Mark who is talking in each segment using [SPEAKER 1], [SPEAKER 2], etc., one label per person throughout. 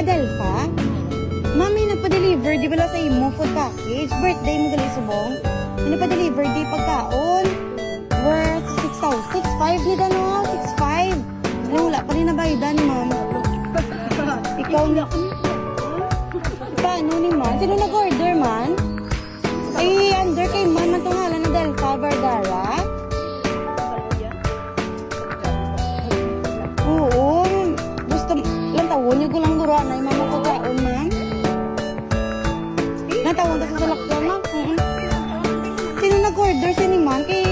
[SPEAKER 1] Adelfa? Mami, nagpa-deliver, di ba sa imo food package? Birthday mo gali subong? Nagpa-deliver, di pagkaon. Worth 6,000. 6,500 ni no? 6,500. Ano, wala pa rin nabayadan, ma'am. Ikaw na. Paano ni man? Sino nag-order, man? Ay, under kay man, man itong halan ng Delfa Vergara. Oo, gusto lang tawon yung gulang guruan na yung mama ko kaon, ma'am. Natawon ka sa salakyan, ma'am. Sino nag-order si ni man? Kay...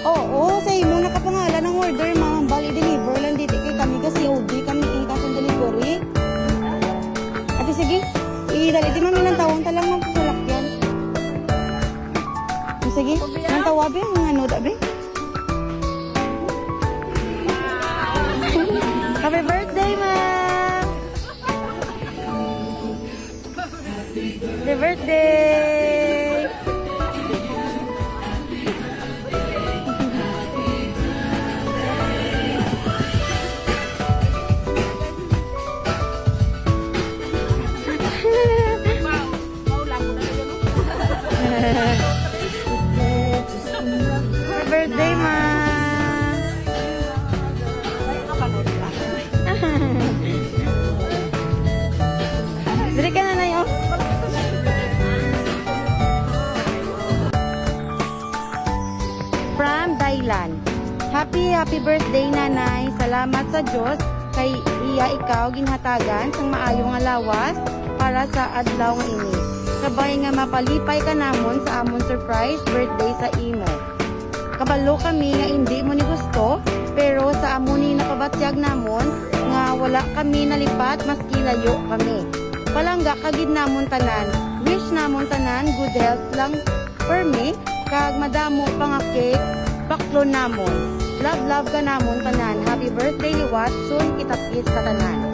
[SPEAKER 1] Oo, sa imo nakapangalan ng order, ma'am. Bali, deliver lang dito kay kami kasi OD kami ikasong delivery. Ate, sige. Dali, di mami ng tawon talang ma'am sa salakyan. Sige, ng tawabi, ang ano, dabi. Happy birthday, ma'am! Happy birthday! Happy birthday, ma'am! Dali ka na na yun. From Thailand. Happy birthday, nanay. Salamat sa Diyos kay iya ikaw ginhatagan sang maayong nga lawas para sa adlaw nga ini. Sabay nga mapalipay ka namon sa amon surprise birthday sa imo. Kabalo kami nga hindi mo ni gusto, pero sa amon ni nakabatyag namon nga wala kami nalipat maski layo kami. Palangga kagid namon tanan. Wish namon tanan good health lang for me kag madamo pa nga cake baklon namon. Love ka namon tanan. Happy birthday liwat, soon kita-kiss sa tanan.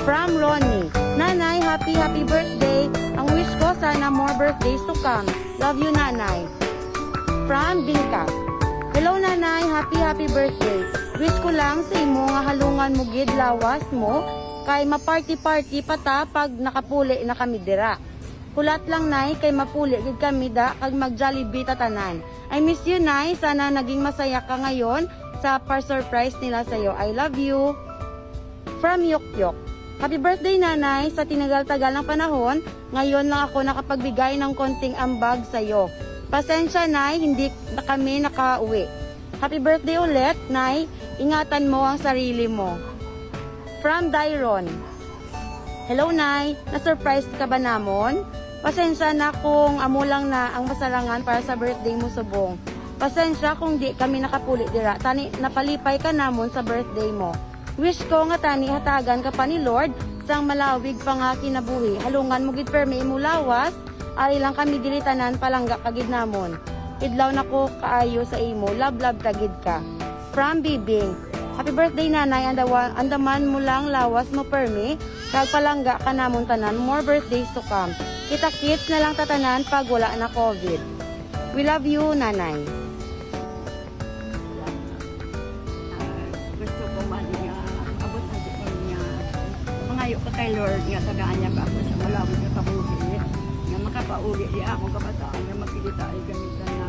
[SPEAKER 1] From Ronnie. Nanay, happy birthday. Ang wish ko sana more birthdays to come. Love you, nanay. From Bingka. Hello, nanay, happy birthday. Wish ko lang sa imo nga halungan mo gid lawas mo kay ma-party pata pag nakapuli na kami dira. Kulat lang, nay, kay mapuli gid kami da kag mag-Jollibee tatanan. I miss you, nay. Sana naging masaya ka ngayon sa par-surprise nila sa'yo. I love you. From Yok. Happy birthday, nanay. Sa tinagal-tagal ng panahon, ngayon lang ako nakapagbigay ng konting ambag sa'yo. Pasensya, nay, hindi na kami nakauwi. Happy birthday ulit, nay. Ingatan mo ang sarili mo. From Dairon. Hello, nay. Na-surprise ka ba namon? Pasensya na kung amo lang na ang masalangan para sa birthday mo subong. Pasensya kung di kami nakapuli dira. Tani napalipay ka namon sa birthday mo. Wish ko nga tani hatagan ka pa ni Lord sang malawig pa nga kinabuhi. Halungan mo gid permi imo lawas. Ari lang kami dili tanan palangga kagid namon. Idlaw nako kaayo sa imo. Love tagid ka. From Bibing. Happy birthday, nanay. Andaman mo lang lawas mo permi. Kag palangga ka namon tanan. More birthdays to come. Kita-kits na lang tatanan pag wala na COVID. We love you, nanay.
[SPEAKER 2] Gusto ko man niya, abot na dito niya. Mangayo ka kay Lord nga, tagaan niya ka ako sa malawig na kabuhi. Nga makapauwi niya ako kabataan, nga makilita ay ganito na